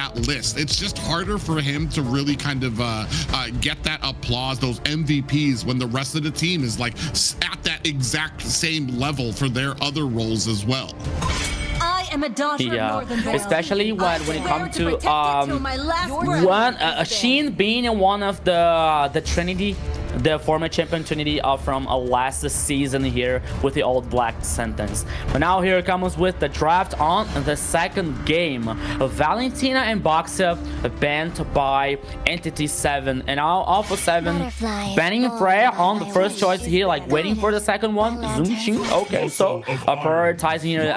that list. It's just harder for him to really kind of get that applause, those MVPs, when the rest of the team is like at that exact same level for their other roles as well. I am a daughter of Northern Vale. Especially when it comes to Sheen being one of the Trinity, the former champion Trinity from last season here with the Old Black sentence. But now here it comes with the draft on the second game. Valentina and Boxa banned by Entity7, and now Alpha7 banning Freya on the first choice here, like waiting for the second one. Zoom. Okay, so prioritizing here,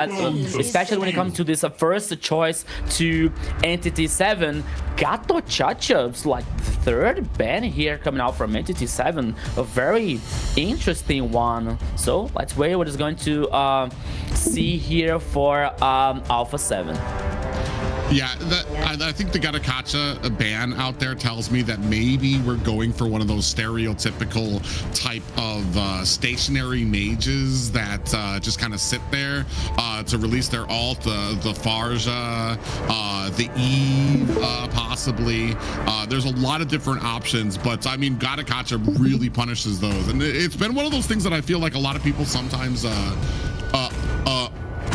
especially when it comes to this first choice to Entity7. Gato Chachup's like third ban here coming out from Entity7. A very interesting one. So let's wait what is going to see here for Alpha7. Yeah, I think the Gatakacha ban out there tells me that maybe we're going for one of those stereotypical type of stationary mages that just kind of sit there to release their ult, the Farja, the Eve, possibly. There's a lot of different options, but I mean, Gatakacha really punishes those. And it's been one of those things that I feel like a lot of people sometimes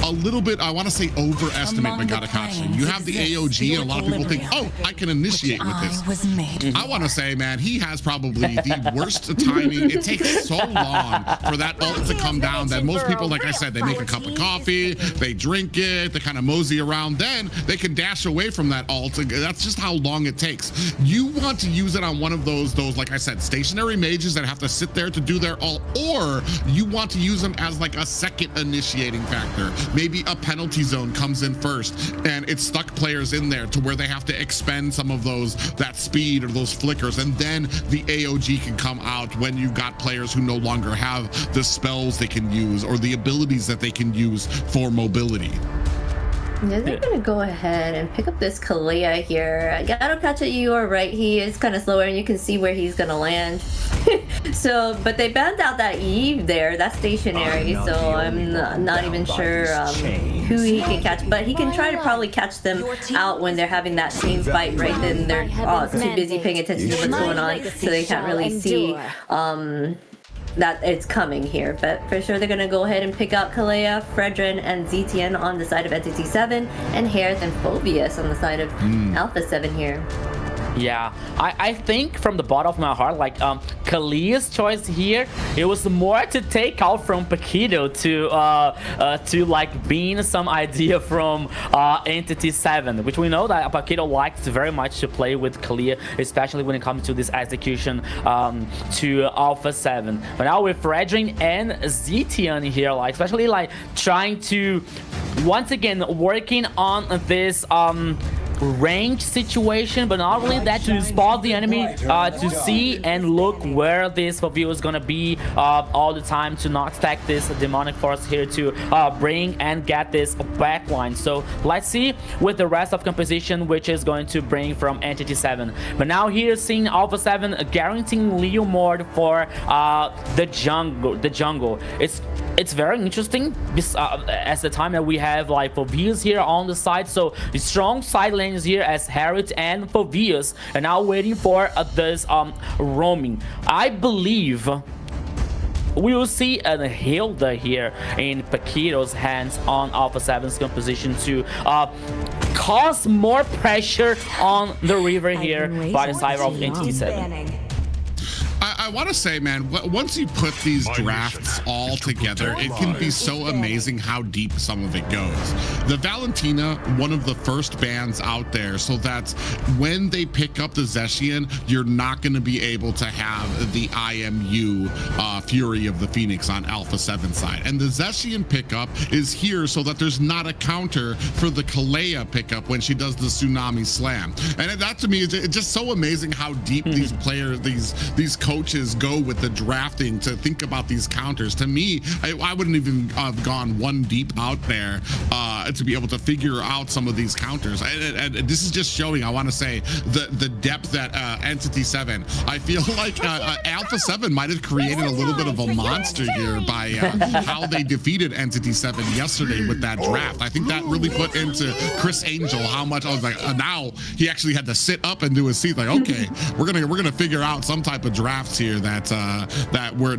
a little bit, I want to say, overestimate the Gatakacha. You have the AOG, and a lot of people think, oh, I can initiate with this. I want to say, man, he has probably the worst timing. It takes so long for that ult to come down that most people, like I said, they make a cup of coffee, they drink it, they kind of mosey around, then they can dash away from that ult. That's just how long it takes. You want to use it on one of those, like I said, stationary mages that have to sit there to do their ult, or you want to use them as like a second initiating factor. Maybe a penalty zone comes in first and it's stuck players in there to where they have to expend some of that speed or those flickers, and then the AOG can come out when you've got players who no longer have the spells they can use or the abilities that they can use for mobility. Yeah, they're gonna go ahead and pick up this Kalea here. Gatakacha, you are right, he is kind of slower and you can see where he's gonna land. So, but they banned out that Eve there, that's stationary, so I'm not even sure who he can catch, but he can try to probably catch them out when they're having that team fight, right? Then they're too busy paying attention to what's going on, so they can't really see that it's coming here. But for sure they're gonna go ahead and pick out Kalea, Fredrin, and ZTN on the side of Entity7, and Harith and Phobius on the side of Alpha7 here. Yeah, I think from the bottom of my heart, like Kalea's choice here, it was more to take out from Paquito to like being some idea from Entity7, which we know that Paquito likes very much to play with Kalea, especially when it comes to this execution to Alpha7. But now with Fredrin and ZTN here, like especially like trying to once again working on this range situation, but not only that, to spot the enemy, to see and look where this view is gonna be all the time, to not stack this demonic force here, to bring and get this backline. So let's see with the rest of composition which is going to bring from Entity7. But now here seeing Alpha7 guaranteeing Leo Mord for the jungle. It's very interesting as the time that we have like Phobius here on the side, so the strong side lanes here as Harith and Phobius, and now waiting for this roaming. I believe we will see a Hilda here in Paquito's hands on Alpha7's composition to cause more pressure on the river here by the side of Entity7. I want to say, man, once you put these drafts all together, it can be so amazing how deep some of it goes. The Valentina, one of the first bans out there, so that when they pick up the Zeshian, you're not going to be able to have the IMU Fury of the Phoenix on Alpha7 side. And the Zeshian pickup is here so that there's not a counter for the Kalea pickup when she does the Tsunami Slam. And that to me is just so amazing how deep these players, these coaches coaches go with the drafting to think about these counters. To me, I wouldn't even have gone one deep out there to be able to figure out some of these counters. And this is just showing, I want to say, the depth that Entity7. I feel like Alpha7 might have created a little bit of a monster here by how they defeated Entity7 yesterday with that draft. I think that really put into Chris Angel how much. I was like, now he actually had to sit up and do his seat. Like, okay, we're gonna figure out some type of drafts here that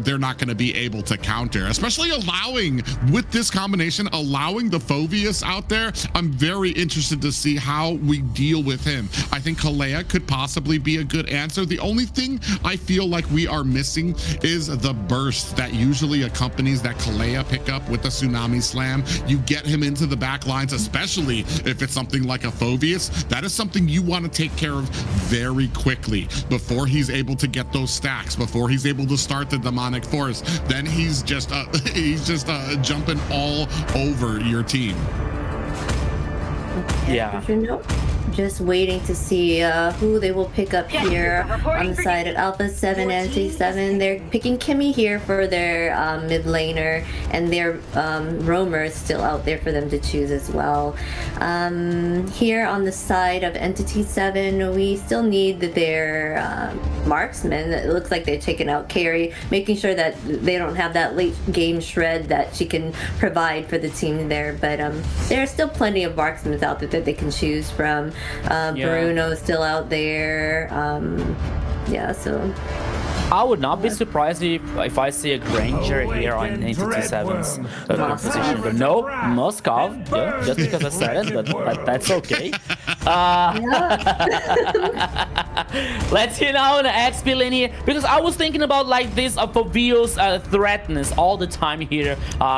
they're not gonna be able to counter, especially allowing with this combination, allowing the Phoveus out there. I'm very interested to see how we deal with him. I think Kalea could possibly be a good answer. The only thing I feel like we are missing is the burst that usually accompanies that Kalea pickup with the Tsunami Slam. You get him into the back lines, especially if it's something like a Phoveus. That is something you want to take care of very quickly before he's able to get those stacks, before he's able to start the demonic force. Then he's just jumping all over your team. Yeah. Just waiting to see who they will pick up here on the side of Alpha7 and Entity7. They're picking Kimmy here for their mid laner, and their roamer is still out there for them to choose as well. Here on the side of Entity7, we still need their marksman. It looks like they're taking out Carrie, making sure that they don't have that late game shred that she can provide for the team there. But there are still plenty of marksmen out there that they can choose from. Bruno's still out there. Yeah, so I would not be surprised if I see a Granger here on Entity7's position. But no, Moskov, yeah, just because I said it, but that's okay. Let's hear now the XP lane here, because I was thinking about like this Phoveus threatness all the time here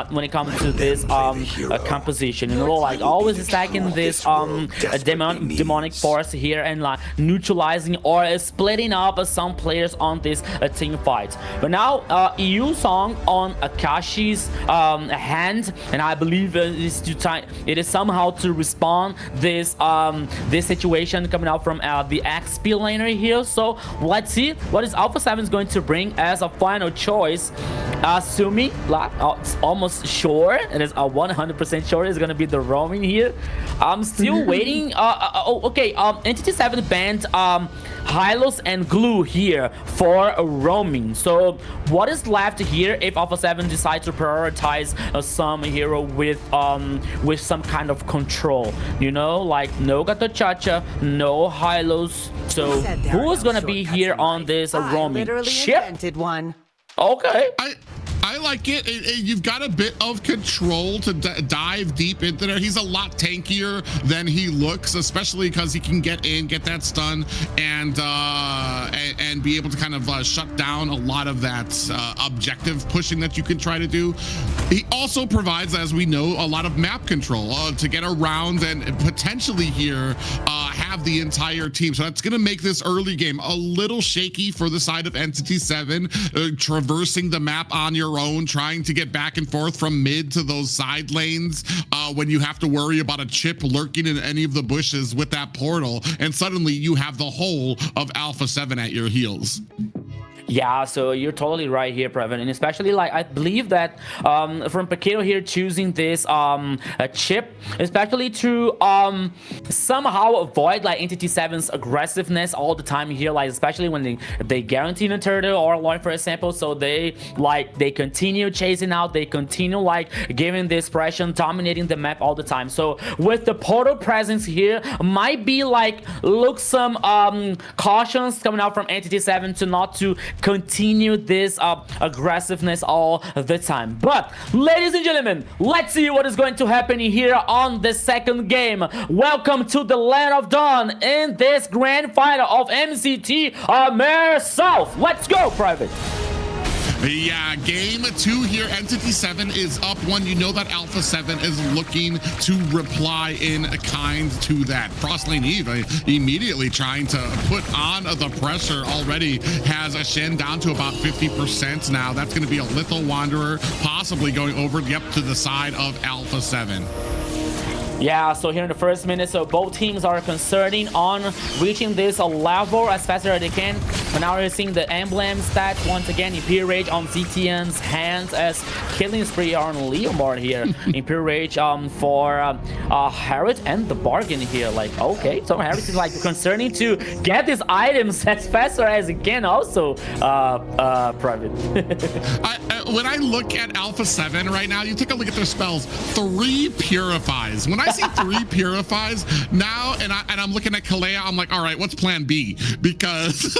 when it comes to this composition. You know, like always stacking this demonic force here and like neutralizing or splitting up some players on this team fight. But now EU Song on Akashi's hand, and I believe it is somehow to respond this situation coming out from the XP laner here. So let's see what is Alpha7 is going to bring as a final choice. Assuming it's almost sure, it is 100% sure it's gonna be the roaming here. I'm still waiting. Okay, Entity7 banned Hylos and Glue here for roaming. So what is left here if Alpha7 decides to prioritize some hero with some kind of control? You know, like no Gato Chacha, no Hylos. So who is gonna be here on this roaming ship? Okay. I like it. You've got a bit of control to dive deep into there. He's a lot tankier than he looks, especially because he can get in, get that stun, and be able to kind of shut down a lot of that objective pushing that you can try to do. He also provides, as we know, a lot of map control to get around and potentially here have the entire team. So that's going to make this early game a little shaky for the side of Entity7, traversing the map on your own, trying to get back and forth from mid to those side lanes when you have to worry about a chip lurking in any of the bushes with that portal, and suddenly you have the whole of Alpha7 at your heels. Yeah, so you're totally right here, Previn, and especially like I believe that from Paquito here choosing this a chip, especially to somehow avoid like Entity7's aggressiveness all the time here, like especially when they guarantee a turtle or a Lloyd, for example. So they continue chasing out, they continue like giving this pressure, dominating the map all the time. So with the portal presence here, might be like look some cautions coming out from Entity7 to not to continue this aggressiveness all the time. But ladies and gentlemen, let's see what is going to happen here on the second game. Welcome to the Land of Dawn in this grand final of MCT AMER South. Let's go, Private. Yeah, game 2 here. Entity7 is up 1. You know that Alpha7 is looking to reply in kind to that. Frostlane Eve immediately trying to put on the pressure already. Has a Shen down to about 50% now. That's going to be a Lethal Wanderer possibly going over to the side of Alpha7. Yeah, so here in the first minute, so both teams are concerning on reaching this level as fast as they can. But now we're seeing the emblem stats once again. Imperial Rage on ZTN's hands as killing spree on Leomord here. Imperial Rage for Harriet and the bargain here. Like, okay, so Harriet is like concerning to get these items as fast as it can also, Private. When I look at Alpha7 right now, you take a look at their spells. 3 Purifies. When I see 3 Purifies now, and I'm looking at Kalea, I'm like, all right, what's plan B? Because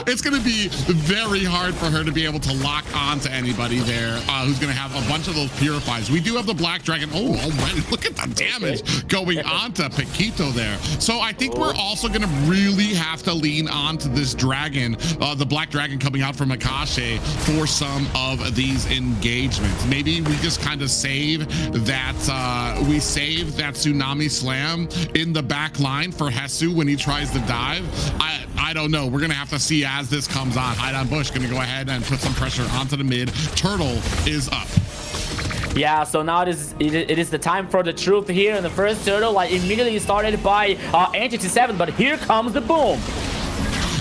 it's going to be very hard for her to be able to lock on to anybody there who's going to have a bunch of those Purifies. We do have the Black Dragon. Oh, already, look at the damage going on to Paquito there. So I think we're also going to really have to lean on to this dragon, the Black Dragon coming out from Akashi for some of these engagements. Maybe we just kind of save that Tsunami Slam in the back line for Hesu when he tries to dive. I don't know. We're gonna have to see as this comes on. Hide on Bush gonna go ahead and put some pressure onto the mid. Turtle is up. Yeah, so now it is the time for the truth here in the first turtle. Like immediately started by Entity7, but here comes the boom.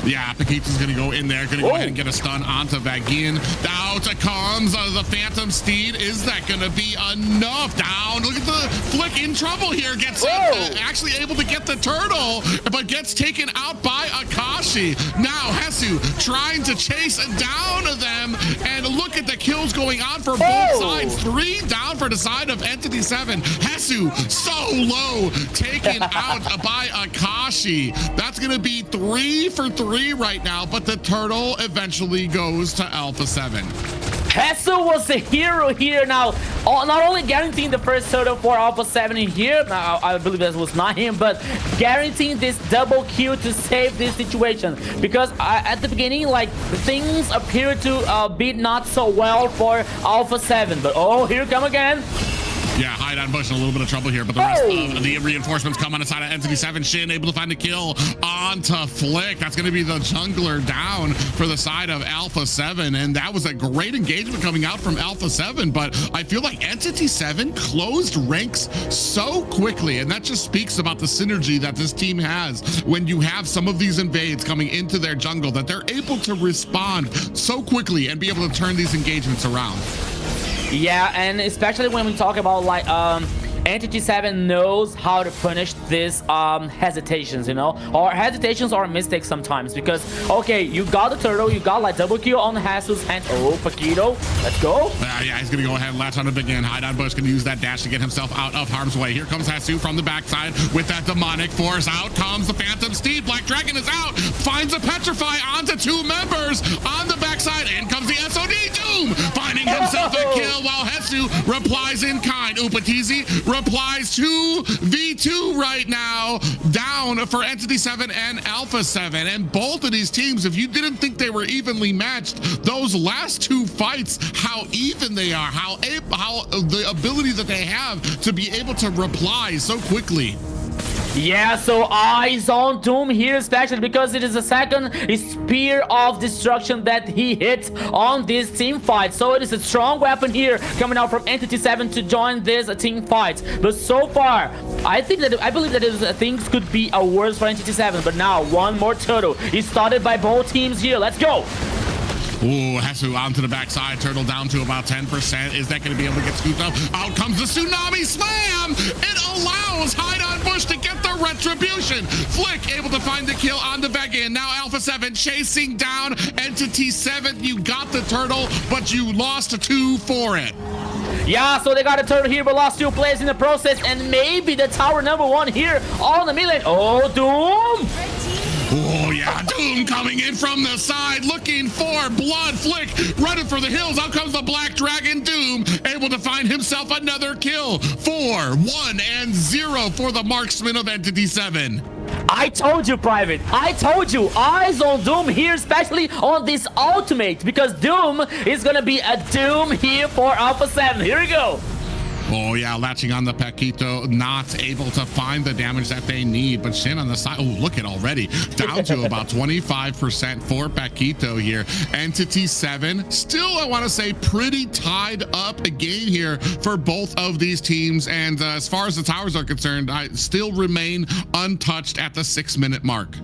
Yeah, Paquito's gonna go in there, gonna go ahead and get a stun onto Vagian. Out comes the Phantom Steed. Is that gonna be enough? Down. Look at the Flick in trouble here. Gets actually able to get the turtle, but gets taken out by Akashi. Now Hesu trying to chase down them, and look at the kills going on for both sides. 3 down for the side of Entity7. Hesu so low, taken out by Akashi. That's gonna be 3 for 3 right now, but the turtle eventually goes to Alpha7. Hesu was the hero here now, not only guaranteeing the first turtle for Alpha7 in here, now I believe that was not him, but guaranteeing this double kill to save this situation, because at the beginning, like, things appear to be not so well for Alpha7, but oh, here come again. Yeah, Hide on Bush in a little bit of trouble here, but the rest of the reinforcements come on the side of Entity7. Shin able to find a kill onto Flick. That's going to be the jungler down for the side of Alpha7, and that was a great engagement coming out from Alpha7, but I feel like Entity7 closed ranks so quickly, and that just speaks about the synergy that this team has when you have some of these invades coming into their jungle, that they're able to respond so quickly and be able to turn these engagements around. Yeah, and especially when we talk about like Entity7 knows how to punish these hesitations, you know, or hesitations or mistakes sometimes, because okay, you got the turtle, you got like double kill on Hesu's hand. Oh, Paquito, let's go. Yeah, he's gonna go ahead and latch on to begin. Hide on Bush gonna use that dash to get himself out of harm's way. Here comes Hesu from the backside with that demonic force. Out comes the Phantom Steed. Black Dragon is out, finds a petrify onto 2 members on the backside. In comes the SOD. Doom finding himself a kill while Hesu replies in kind. Upatizi replies 2v2 right now, down for Entity7 and Alpha7. And both of these teams, if you didn't think they were evenly matched, those last 2 fights, how even they are, how the ability that they have to be able to reply so quickly. Yeah, so eyes on Doom here, especially because it is the second spear of destruction that he hit on this team fight. So it is a strong weapon here coming out from Entity7 to join this team fight. But so far, I believe that things could be worse for Entity7. But now one more turtle is started by both teams here. Let's go. Ooh, Hesu onto the backside. Turtle down to about 10%. Is that going to be able to get scooped up? Out comes the Tsunami Slam! It allows Hide on Bush to get the retribution. Flick able to find the kill on the back end. Now Alpha7 chasing down Entity7. You got the turtle, but you lost 2 for it. Yeah, so they got a turtle here, but lost 2 players in the process, and maybe the tower #1 here on the mid lane. Oh, Doom! Oh, yeah, Doom coming in from the side, looking for blood. Flick running for the hills. Out comes the Black Dragon. Doom able to find himself another kill. 4-1-0 for the marksman of Entity7. I told you, Private. I told you. Eyes on Doom here, especially on this ultimate, because Doom is going to be a Doom here for Alpha7. Here we go. Oh yeah, latching on the Paquito, not able to find the damage that they need, but Shin on the side, oh look at already, down to about 25% for Paquito here. Entity7, still I want to say pretty tied up a game here for both of these teams, and as far as the towers are concerned, I still remain untouched at the 6-minute mark.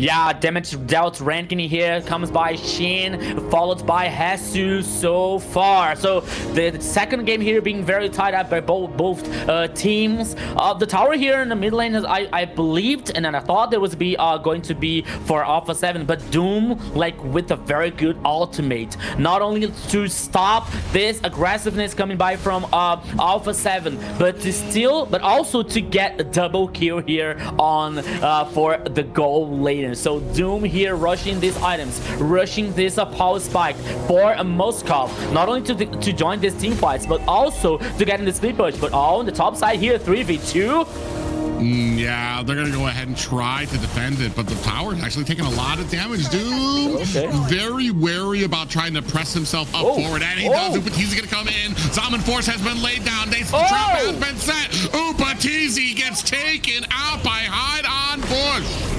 Yeah, damage dealt ranking here comes by Shin, followed by Hesu so far. So the second game here being very tied up by both teams. The tower here in the mid lane, I believed and then I thought there was going to be for Alpha7, but Doom like with a very good ultimate, not only to stop this aggressiveness coming by from Alpha7, but also to get a double kill here on for the goal later. So Doom here rushing these items, rushing this power spike for Moskov, not only to join these team fights, but also to get in the split push. But on the top side here, 3v2. Yeah, they're gonna go ahead and try to defend it, but the tower is actually taking a lot of damage. Doom very wary about trying to press himself up forward, and he does. Upatizi gonna come in. Zaman Force has been laid down. The trap has been set. Upatizi gets taken out by Hide on Bush.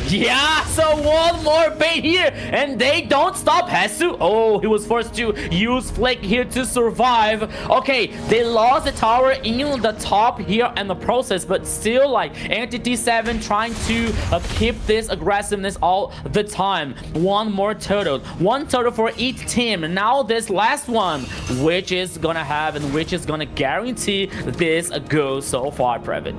Yeah, so one more bait here, and they don't stop Hesu. Oh, he was forced to use Flick here to survive. Okay, they lost the tower in the top here in the process, but still, like, Entity7 trying to keep this aggressiveness all the time. One more turtle. One turtle for each team. Now this last one, which is gonna have and which is gonna guarantee this go so far, Private.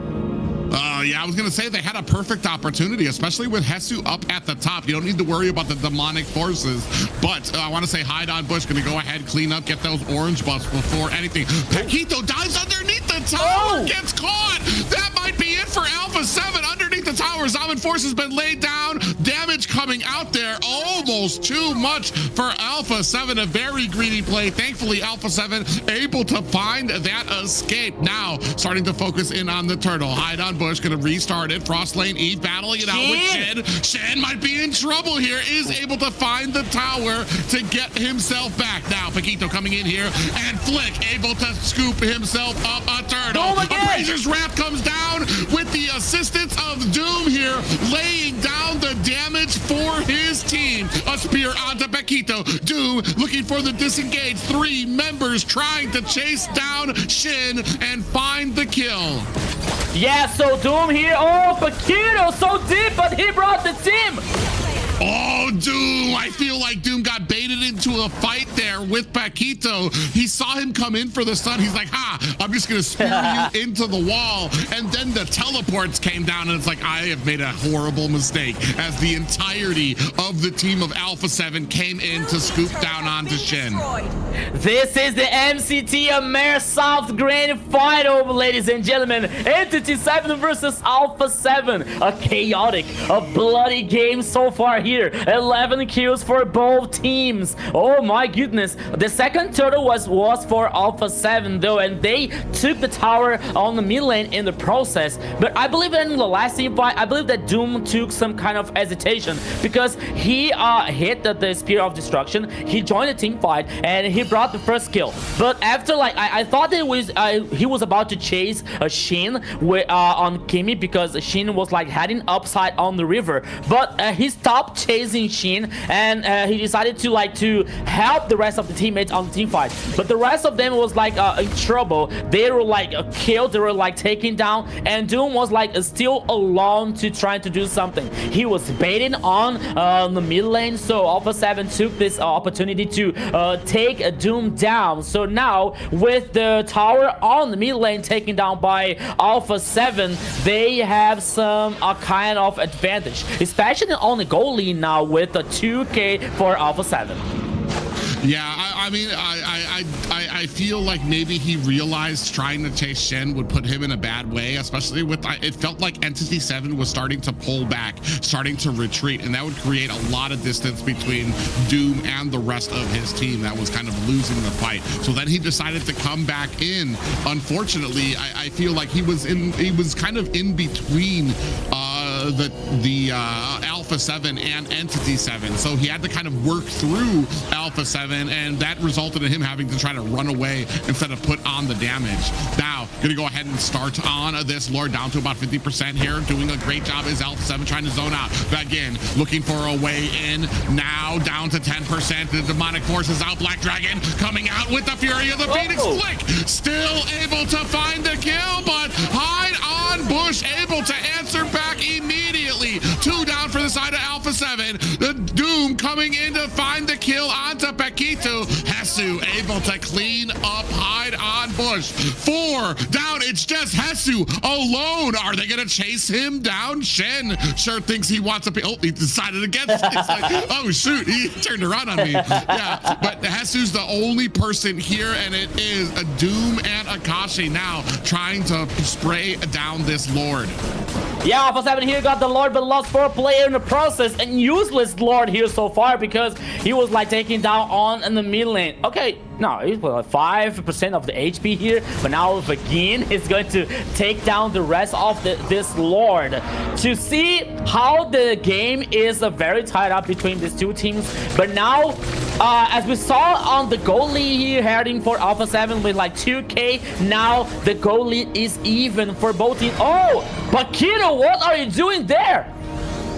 Yeah, I was going to say they had a perfect opportunity, especially with Hesu up at the top. You don't need to worry about the demonic forces, but I want to say Hide on Bush going to go ahead, clean up, get those orange buffs before anything. Paquito dives underneath the tower, gets caught. That might be it for Alpha7 underneath the tower. Zaman Force has been laid down. Damage coming out there, almost too much for Alpha7. A very greedy play. Thankfully, Alpha7 able to find that escape. Now, starting to focus in on the turtle. Hide on Bush gonna restart it. Frost Lane Eve battling it out with Shen. Shen might be in trouble here. Is able to find the tower to get himself back. Now Paquito coming in here, and Flick able to scoop himself up a turtle. Abraser's Wrath comes down with the assistance of Doom here, laying down the damage for his team. A spear onto Paquito. Doom looking for the disengage. 3 members trying to chase down Shin and find the kill. Yeah, so Doom here. Oh, Paquito so deep, but he brought the team. Oh, Doom. I feel like Doom got baited into a fight there with Paquito. He saw him come in for the stun. He's like, I'm just going to spear you into the wall. And then the teleports came down, and it's like, I have made a horrible mistake, as the entirety of the team of Alpha7 came in to scoop down onto Shin. This is the MCT AMER South Grand Final, ladies and gentlemen. Entity7 versus Alpha7. A chaotic, a bloody game so far here. 11 kills for both teams. Oh my goodness. The second turtle was for Alpha7 though, and they took the tower on the mid lane in the process. But I believe in the last team fight, I believe that Doom took some kind of hesitation, because he hit the Spear of Destruction. He joined the team fight and he brought the first kill. But after, like, I thought it was he was about to chase Shin with, on Kimi, because Shin was like heading upside on the river. But he stopped chasing Shin, and he decided to help the rest of the teammates on the team fight. But the rest of them was like in trouble. They were like killed, they were like taken down, and Doom was like still alone to trying to do something. He was baiting on the mid lane, so Alpha7 took this opportunity to take Doom down. So now with the tower on the mid lane taken down by Alpha7, they have some kind of advantage, especially on the goal lead now with a 2K for Alpha7. Yeah, I mean, I feel like maybe he realized trying to chase Shen would put him in a bad way, especially with, it felt like Entity7 was starting to pull back, starting to retreat, and that would create a lot of distance between Doom and the rest of his team that was kind of losing the fight. So then he decided to come back in. Unfortunately, I feel like he was kind of in between the Alpha7 and Entity7. So he had to kind of work through Alpha7, and that resulted in him having to try to run away instead of put on the damage. Now, gonna go ahead and start on this Lord down to about 50% here. Doing a great job is Alpha7 trying to zone out. Again, looking for a way in. Now down to 10%. The demonic force is out. Black Dragon coming out with the fury of the Phoenix Flick. Still able to find the kill, but hide on Bush able to answer back immediately. 2 down for the side of Alpha7. The Doom coming in to find the kill onto Paquito. Hesu able to clean up hide on Bush. 4 down. It's just Hesu alone. Are they going to chase him down? Shen sure thinks he wants to be. Oh, he decided against it. It's like, oh, shoot. He turned around on me. Yeah, but Hesu's the only person here, and it is a Doom and Akashi now trying to spray down this Lord. Yeah, Alpha7 here got the Lord, but lost 4 players in the process. And useless Lord here so far because he was like taking down on in the mid lane. Okay, no, he's like 5% of the HP here, but now Vagin is going to take down the rest of this Lord. To see how the game is very tied up between these two teams, but now as we saw on the goal lead here heading for Alpha7 with like 2k, now the goal lead is even for both teams. Oh, Paquito, what are you doing there?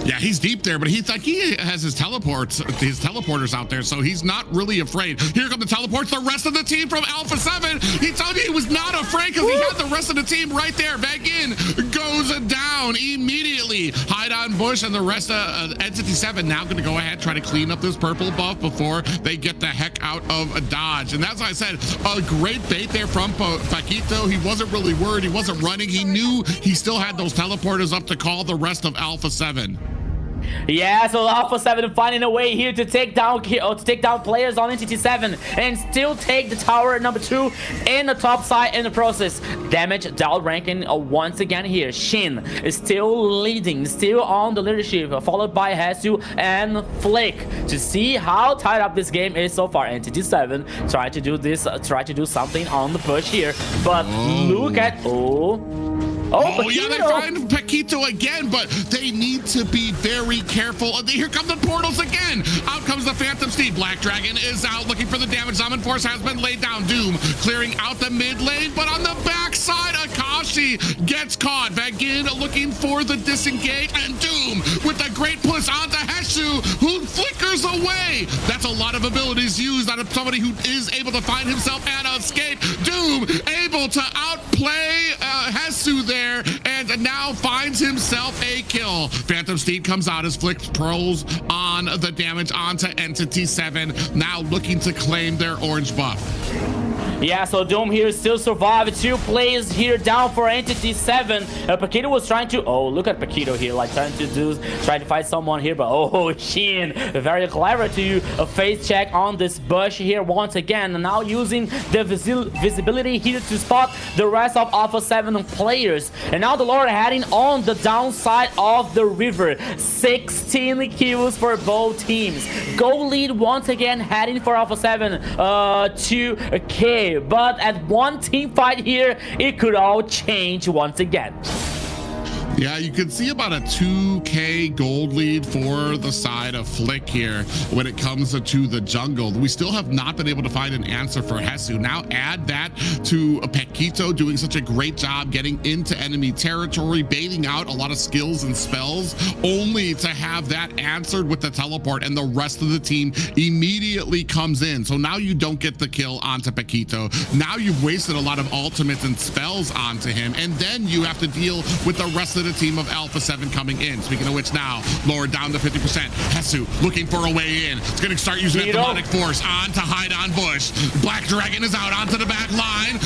Yeah, he's deep there, but he's like, he has his teleporters out there, so he's not really afraid. Here come the teleports. The rest of the team from Alpha7. He told me he was not afraid because he had the rest of the team right there. Back in, goes down immediately. Hide on Bush and the rest of Entity7 now going to go ahead, try to clean up this purple buff before they get the heck out of a dodge. And that's why I said a great bait there from Paquito. He wasn't really worried. He wasn't running. He knew he still had those teleporters up to call the rest of Alpha7. Yeah, so Alpha7 finding a way here to take down players on Entity7 and still take the tower number 2 in the top side in the process. Damage dealt ranking once again here. Shin is still leading, still on the leadership, followed by Hesu and Flick. To see how tied up this game is so far, Entity7 try to do something on the push here, but look at Oh, yeah, they find Paquito again, but they need to be very careful. Here come the portals again. Out comes the Phantom Steed. Black Dragon is out looking for the damage. Zaman Force has been laid down. Doom clearing out the mid lane, but on the backside, Akashi gets caught. Vagin looking for the disengage, and Doom with a great push onto Hesu, who flickers away. That's a lot of abilities used out of somebody who is able to find himself and escape. Doom able to outplay Hesu there, and now finds himself a kill. Phantom Steed comes out as Flick pros on the damage onto Entity7, now looking to claim their orange buff. Yeah, so Doom here still survived. 2 players here down for Entity7. Paquito was trying to, oh, look at Paquito here, like trying to fight someone here, but oh, Shin, very clever to face check on this bush here once again, and now using the visibility here to spot the rest of Alpha7 players. And now the Lord heading on the downside of the river. 16 kills for both teams. Goal lead once again heading for Alpha7 2k. But at one team fight here, it could all change once again. Yeah, you can see about a 2k gold lead for the side of Flick here when it comes to the jungle. We still have not been able to find an answer for Hesu. Now add that to Paquito doing such a great job getting into enemy territory, baiting out a lot of skills and spells, only to have that answered with the teleport, and the rest of the team immediately comes in. So now you don't get the kill onto Paquito. Now you've wasted a lot of ultimates and spells onto him, and then you have to deal with the rest of the team of Alpha7 coming in. Speaking of which, now Lord down to 50%. Hesu looking for a way in. It's going to start using that demonic force on to hide on Bush. Black Dragon is out onto the back line.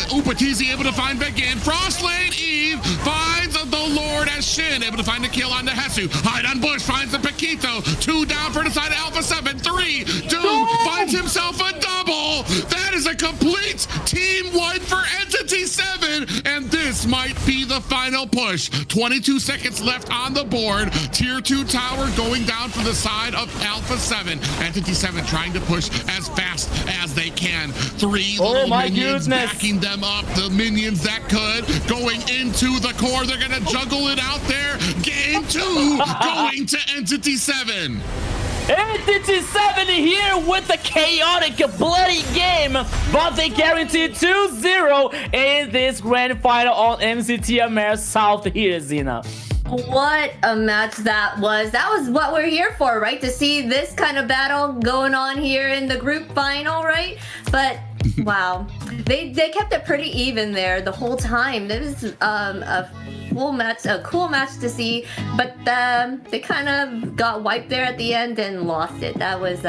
Upatizi able to find Begin. Frost Lane Eve finds the Lord as Shin able to find the kill on the Hesu. Hide on Bush finds the Paquito. 2 down for the side of Alpha7. 3. Doom finds himself a double. That is a complete team wipe for Entity7, and this this might be the final push. 22 seconds left on the board. Tier 2 tower going down for the side of Alpha7. Entity7 trying to push as fast as they can. 3 little minions backing them up. The minions that could. Going into the core. They're going to juggle it out there. Game 2 going to Entity7. Entity7 here with a chaotic, bloody game, but they guarantee 2-0 in this grand final on MCT AMER South here, Zena. What a match that was. That was what we're here for, right? To see this kind of battle going on here in the group final, right? But wow, they kept it pretty even there the whole time. It was a cool match to see, but they kind of got wiped there at the end and lost it. That was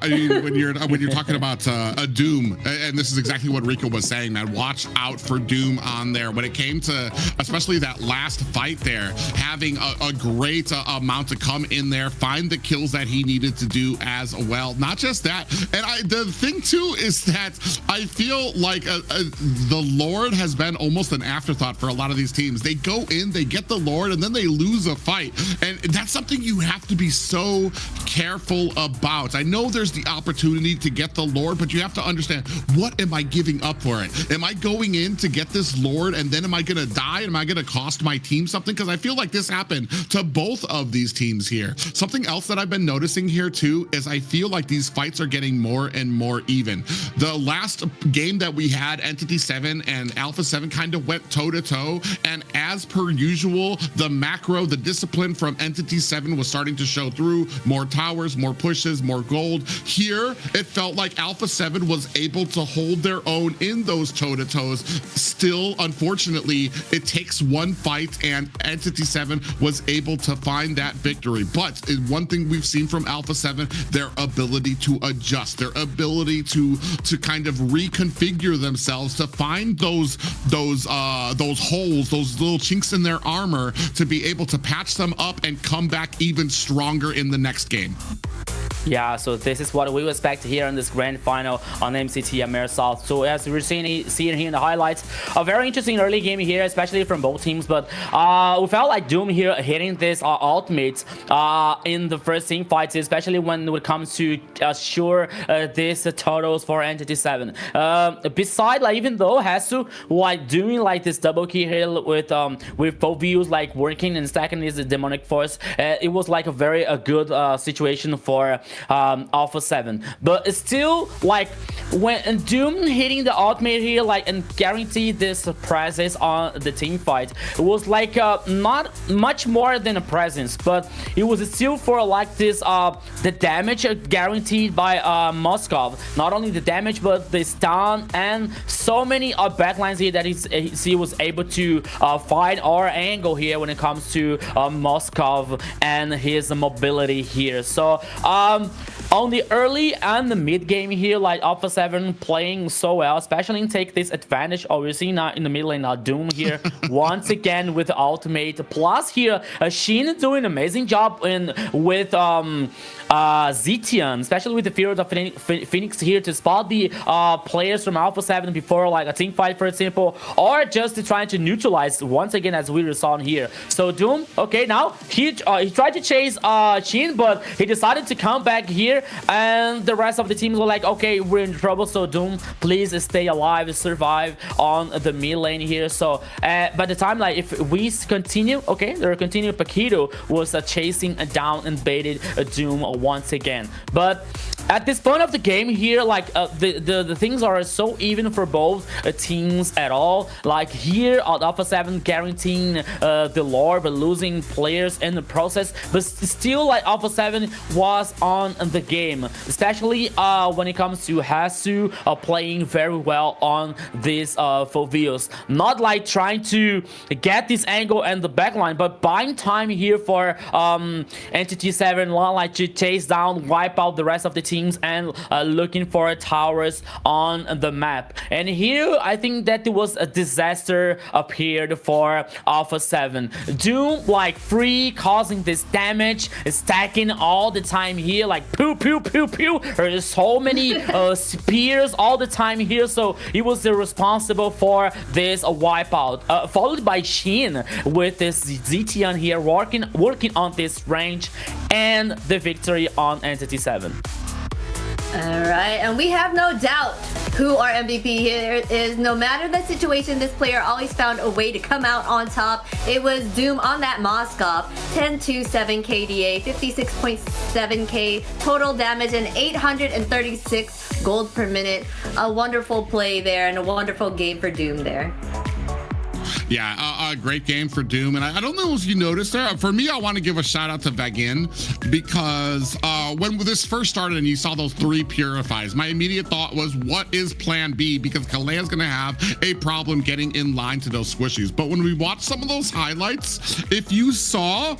I mean, when you're talking about a Doom, and this is exactly what Rico was saying, man. Watch out for Doom on there. When it came to especially that last fight there, having a great amount to come in there, find the kills that he needed to do as well. Not just that, and the thing too is that I feel like the Lord has been almost an afterthought for a lot of these teams. They go in, they get the Lord, and then they lose a fight, and that's something you have to be so careful about. I know there's the opportunity to get the Lord, but you have to understand, what am I giving up for it? Am I going in to get this Lord and then am I gonna die? Am I gonna cost my team something? Because I feel like this happened to both of these teams here. Something else that I've been noticing here too is I feel like these fights are getting more and more even. The last game that we had, Entity7 and Alpha7 kind of went toe to toe, and as per usual, the macro, the discipline from Entity7 was starting to show through. More towers, more pushes, more gold. Here, it felt like Alpha7 was able to hold their own in those toe-to-toes. Still, unfortunately, it takes one fight and Entity7 was able to find that victory. But one thing we've seen from Alpha7, their ability to adjust, their ability to kind of reconfigure themselves, to find those holes, those little chinks in their armor, to be able to patch them up and come back even stronger in the next game. Yeah, so this is what we expect here in this grand final on MCT AMER South. So as we're seeing here in the highlights, a very interesting early game here, especially from both teams. But we felt like Doom here hitting this ultimate in the first team fights, especially when it comes to assure this totals for Entity7. Beside, like, even though Hasu like doing like this double kill with both views like working and stacking his demonic force, it was like a very good situation for Alpha7. But it's still like when Doom hitting the ultimate here, like, and guarantee this presence on the team fight, it was like not much more than a presence, but it was still for like this the damage guaranteed by Moskov. Not only the damage, but the stun and so many backlines here that he was able to find our angle here when it comes to Moskov and his mobility here. So on the early and the mid game here, like Alpha7 playing so well, especially take this advantage. Obviously now in the mid lane, now Doom here once again with the ultimate. Plus here, Shin doing an amazing job with Zetian, especially with the Fear of the Phoenix here to spot the players from Alpha7 before like a team fight, for example, or just to try to neutralize once again, as we saw here. So Doom, okay, now he tried to chase Shin, but he decided to come back here, and the rest of the teams were like, okay, we're in trouble, so Doom, please stay alive, survive on the mid lane here. So by the time, like, if we continue, okay, they're continuing. Paquito was chasing down and baited Doom once again. But at this point of the game here, like the things are so even for both teams at all. Like here on Alpha7 guaranteeing the lore, but losing players in the process. But still, like, Alpha7 was on the game, especially when it comes to Hasu playing very well on these Foveos. Not like trying to get this angle and the backline, but buying time here for Entity7, like to chase down, wipe out the rest of the team teams and looking for towers on the map. And here I think that it was a disaster appeared for Alpha7. Doom like free causing this damage, stacking all the time here, like pew pew pew pew. There's so many spears all the time here, so he was responsible for this wipeout. Followed by Shin with this Zetian here working on this range and the victory on Entity7. Alright, and we have no doubt who our MVP here is. No matter the situation, this player always found a way to come out on top. It was Doom on that Moskov. 10-2-7 KDA, 56.7k total damage, and 836 gold per minute. A wonderful play there and a wonderful game for Doom there. Yeah, a great game for Doom. And I don't know if you noticed there. For me, I want to give a shout out to Vagin because when this first started and you saw those 3 purifies, my immediate thought was, what is plan B? Because Kalea's going to have a problem getting in line to those squishies. But when we watched some of those highlights, if you saw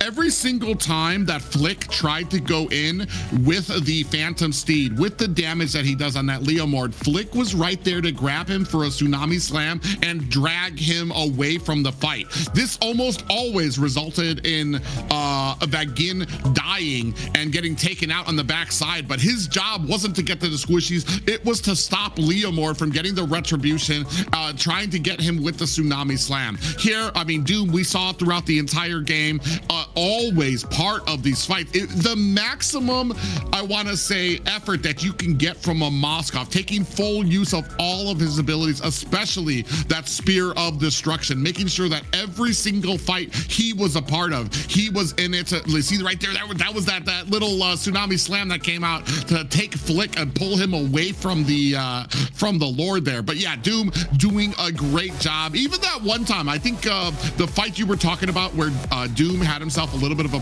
every single time that Flick tried to go in with the Phantom Steed, with the damage that he does on that Leomord, Flick was right there to grab him for a Tsunami Slam and drag him away from the fight. This almost always resulted in Vagin dying and getting taken out on the backside, but his job wasn't to get to the squishies, it was to stop Leomord from getting the retribution, trying to get him with the Tsunami Slam. Here, I mean, Doom, we saw throughout the entire game, always part of these fights. The maximum, I want to say, effort that you can get from a Moskov, taking full use of all of his abilities, especially that Spear of Destruction, making sure that every single fight he was a part of, he was in it. See right there, that was that little Tsunami Slam that came out to take Flick and pull him away from the Lord there. But yeah, Doom doing a great job. Even that one time, I think the fight you were talking about where Doom had himself a little bit of a